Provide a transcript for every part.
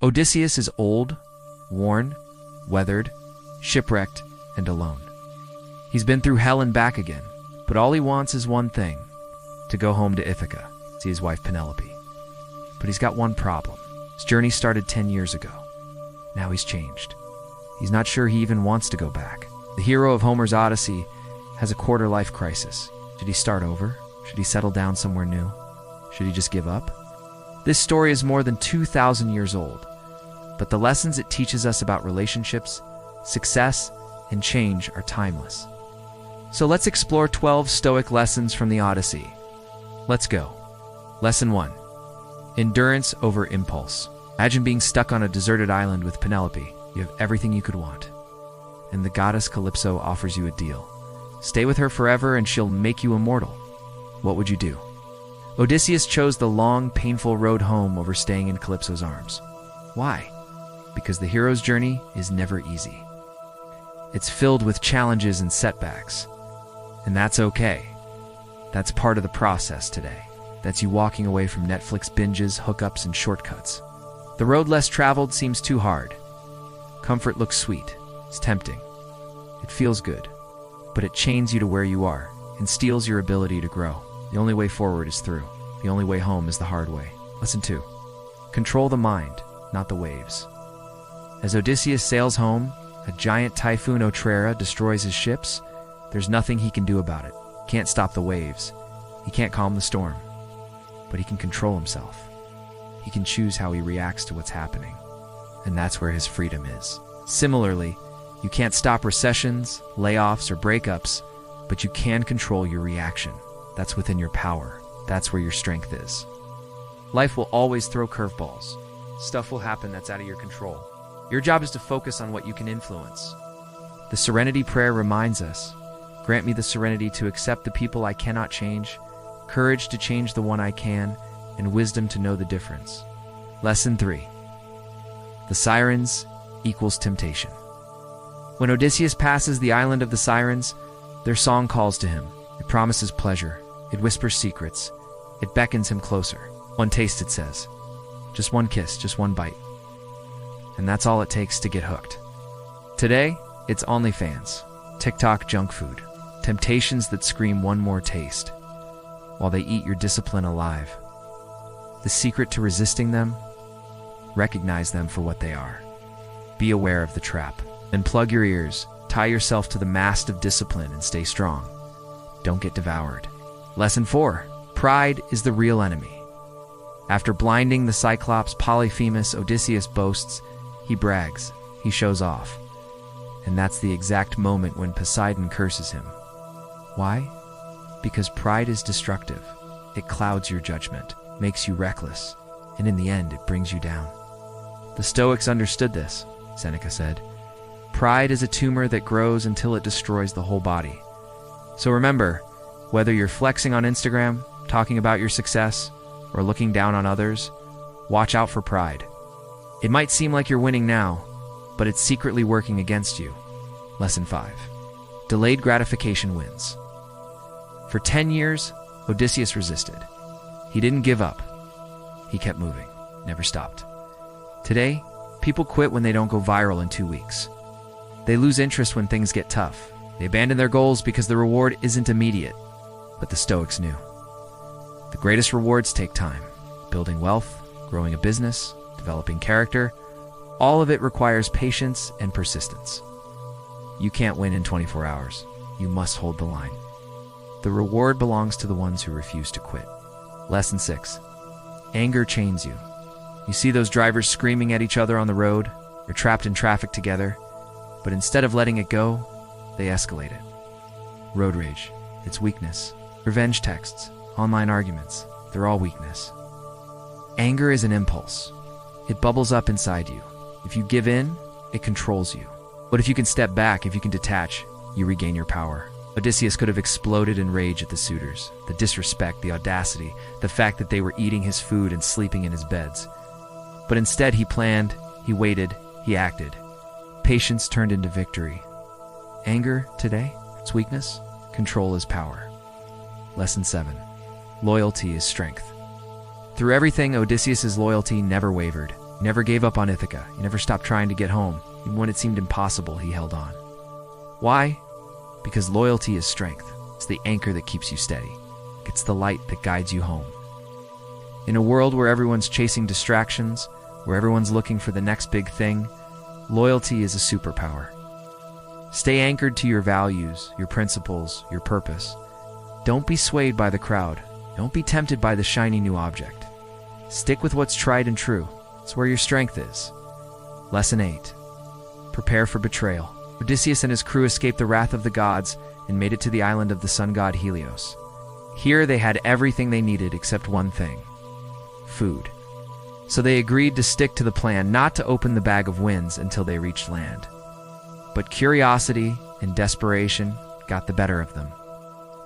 Odysseus is old, worn, weathered, shipwrecked, and alone. He's been through hell and back again, but all he wants is one thing: to go home to Ithaca, see his wife Penelope. But he's got one problem. His journey started 10 years ago. Now he's changed. He's not sure he even wants to go back. The hero of Homer's Odyssey has a quarter-life crisis. Should he start over? Should he settle down somewhere new? Should he just give up? This story is more than 2,000 years old, but the lessons it teaches us about relationships, success, and change are timeless. So let's explore 12 Stoic lessons from the Odyssey. Let's go. Lesson 1. Endurance over impulse. Imagine being stuck on a deserted island with Penelope. You have everything you could want. And the goddess Calypso offers you a deal. Stay with her forever and she'll make you immortal. What would you do? Odysseus chose the long, painful road home over staying in Calypso's arms. Why? Because the hero's journey is never easy. It's filled with challenges and setbacks. And that's okay. That's part of the process today. That's you walking away from Netflix binges, hookups, and shortcuts. The road less traveled seems too hard. Comfort looks sweet. It's tempting. It feels good. But it chains you to where you are and steals your ability to grow. The only way forward is through. The only way home is the hard way. Lesson 2. Control the mind, not the waves. As Odysseus sails home, a giant typhoon Otrera destroys his ships. There's nothing he can do about it. He can't stop the waves. He can't calm the storm. But he can control himself. He can choose how he reacts to what's happening. And that's where his freedom is. Similarly, you can't stop recessions, layoffs, or breakups, but you can control your reaction. That's within your power. That's where your strength is. Life will always throw curveballs. Stuff will happen that's out of your control. Your job is to focus on what you can influence. The Serenity Prayer reminds us, grant me the serenity to accept the people I cannot change, courage to change the one I can, and wisdom to know the difference. Lesson 3. The Sirens equals temptation. When Odysseus passes the island of the Sirens, their song calls to him. It promises pleasure. It whispers secrets. It beckons him closer. One taste, it says. Just one kiss, just one bite. And that's all it takes to get hooked. Today, it's OnlyFans, TikTok junk food, temptations that scream one more taste, while they eat your discipline alive. The secret to resisting them? Recognize them for what they are. Be aware of the trap. And plug your ears, tie yourself to the mast of discipline and stay strong. Don't get devoured. Lesson 4. Pride is the real enemy. After blinding the Cyclops Polyphemus, Odysseus boasts, he brags, he shows off. And that's the exact moment when Poseidon curses him. Why? Because pride is destructive. It clouds your judgment, makes you reckless, and in the end it brings you down. The Stoics understood this, Seneca said. Pride is a tumor that grows until it destroys the whole body. So remember, whether you're flexing on Instagram, talking about your success, or looking down on others, watch out for pride. It might seem like you're winning now, but it's secretly working against you. Lesson 5. Delayed gratification wins. For 10 years, Odysseus resisted. He didn't give up. He kept moving, never stopped. Today, people quit when they don't go viral in 2 weeks. They lose interest when things get tough. They abandon their goals because the reward isn't immediate. But the Stoics knew. The greatest rewards take time. Building wealth, growing a business, developing character, all of it requires patience and persistence. You can't win in 24 hours. You must hold the line. The reward belongs to the ones who refuse to quit. Lesson 6. Anger chains you. You see those drivers screaming at each other on the road. You're trapped in traffic together. But instead of letting it go, they escalate it. Road rage, it's weakness. Revenge texts, online arguments, they're all weakness. Anger is an impulse. It bubbles up inside you. If you give in, it controls you. But if you can step back, if you can detach, you regain your power. Odysseus could have exploded in rage at the suitors, the disrespect, the audacity, the fact that they were eating his food and sleeping in his beds. But instead he planned, he waited, he acted. Patience turned into victory. Anger, today, it's weakness. Control is power. Lesson 7. Loyalty is strength. Through everything, Odysseus' loyalty never wavered. He never gave up on Ithaca. He never stopped trying to get home. Even when it seemed impossible, he held on. Why? Because loyalty is strength. It's the anchor that keeps you steady. It's the light that guides you home. In a world where everyone's chasing distractions, where everyone's looking for the next big thing, loyalty is a superpower. Stay anchored to your values, your principles, your purpose. Don't be swayed by the crowd. Don't be tempted by the shiny new object. Stick with what's tried and true. It's where your strength is. Lesson 8. Prepare for betrayal. Odysseus and his crew escaped the wrath of the gods and made it to the island of the sun god Helios. Here they had everything they needed except one thing: food. So they agreed to stick to the plan not to open the bag of winds until they reached land. But curiosity and desperation got the better of them.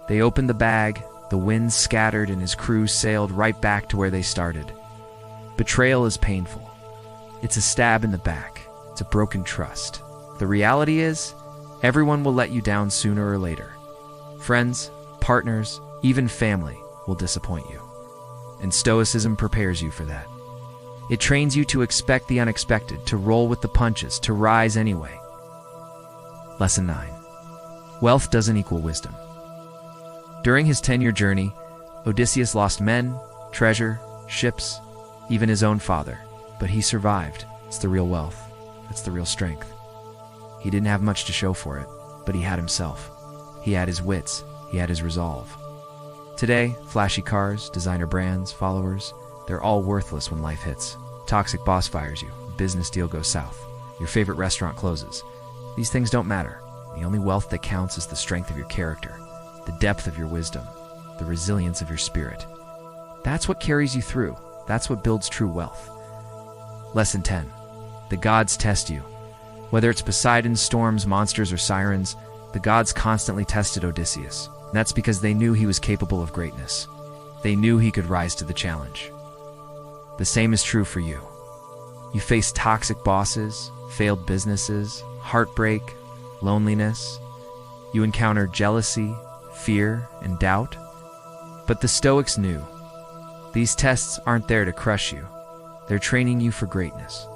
They opened the bag, the winds scattered, and his crew sailed right back to where they started. Betrayal is painful. It's a stab in the back. It's a broken trust. The reality is, everyone will let you down sooner or later. Friends, partners, even family will disappoint you. And Stoicism prepares you for that. It trains you to expect the unexpected, to roll with the punches, to rise anyway. Lesson 9. Wealth doesn't equal wisdom. During his 10-year journey, Odysseus lost men, treasure, ships, even his own father. But he survived. It's the real wealth. It's the real strength. He didn't have much to show for it, but he had himself. He had his wits. He had his resolve. Today, flashy cars, designer brands, followers, they're all worthless when life hits. Toxic boss fires you. A business deal goes south. Your favorite restaurant closes. These things don't matter. The only wealth that counts is the strength of your character, the depth of your wisdom, the resilience of your spirit. That's what carries you through. That's what builds true wealth. Lesson 10. The gods test you. Whether it's Poseidon, storms, monsters, or sirens, the gods constantly tested Odysseus. And that's because they knew he was capable of greatness. They knew he could rise to the challenge. The same is true for you. You face toxic bosses, failed businesses, heartbreak, loneliness. You encounter jealousy, fear, and doubt. But the Stoics knew. These tests aren't there to crush you. They're training you for greatness.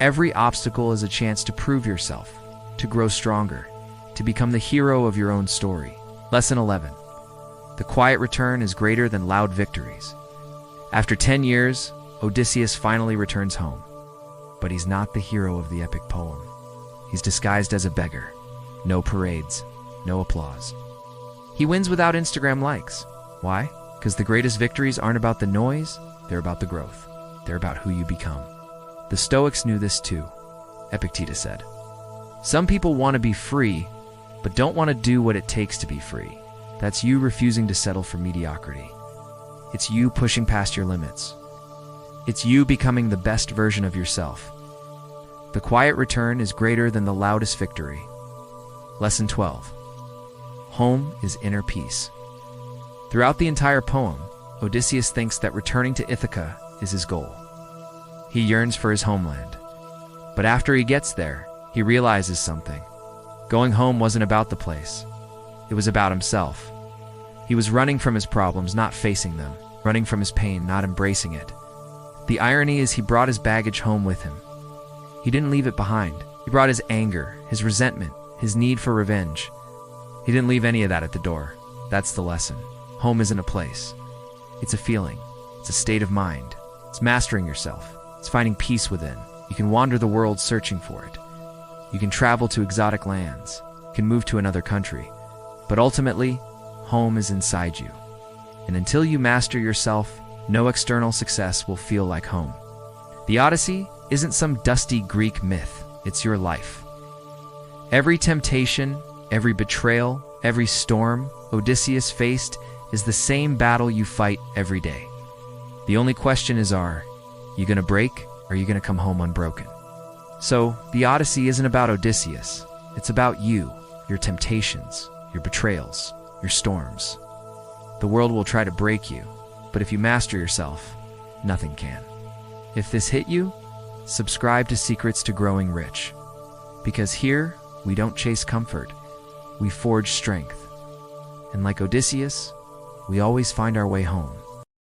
Every obstacle is a chance to prove yourself, to grow stronger, to become the hero of your own story. Lesson 11. The quiet return is greater than loud victories. After 10 years, Odysseus finally returns home. But he's not the hero of the epic poem. He's disguised as a beggar. No parades, no applause. He wins without Instagram likes. Why? Because the greatest victories aren't about the noise, they're about the growth. They're about who you become. The Stoics knew this too. Epictetus said, "Some people want to be free, but don't want to do what it takes to be free." That's you refusing to settle for mediocrity. It's you pushing past your limits. It's you becoming the best version of yourself. The quiet return is greater than the loudest victory. Lesson 12. Home is inner peace. Throughout the entire poem, Odysseus thinks that returning to Ithaca is his goal. He yearns for his homeland. But after he gets there, he realizes something. Going home wasn't about the place. It was about himself. He was running from his problems, not facing them. Running from his pain, not embracing it. The irony is he brought his baggage home with him. He didn't leave it behind. He brought his anger, his resentment, his need for revenge. He didn't leave any of that at the door. That's the lesson. Home isn't a place. It's a feeling. It's a state of mind. It's mastering yourself. It's finding peace within. You can wander the world searching for it. You can travel to exotic lands. You can move to another country. But ultimately, home is inside you. And until you master yourself, no external success will feel like home. The Odyssey isn't some dusty Greek myth. It's your life. Every temptation, every betrayal, every storm Odysseus faced is the same battle you fight every day. The only question is, are you going to break, or are you going to come home unbroken? So, the Odyssey isn't about Odysseus. It's about you, your temptations, your betrayals, your storms. The world will try to break you, but if you master yourself, nothing can. If this hit you, subscribe to Secrets to Growing Rich. Because here, we don't chase comfort, we forge strength. And like Odysseus, we always find our way home.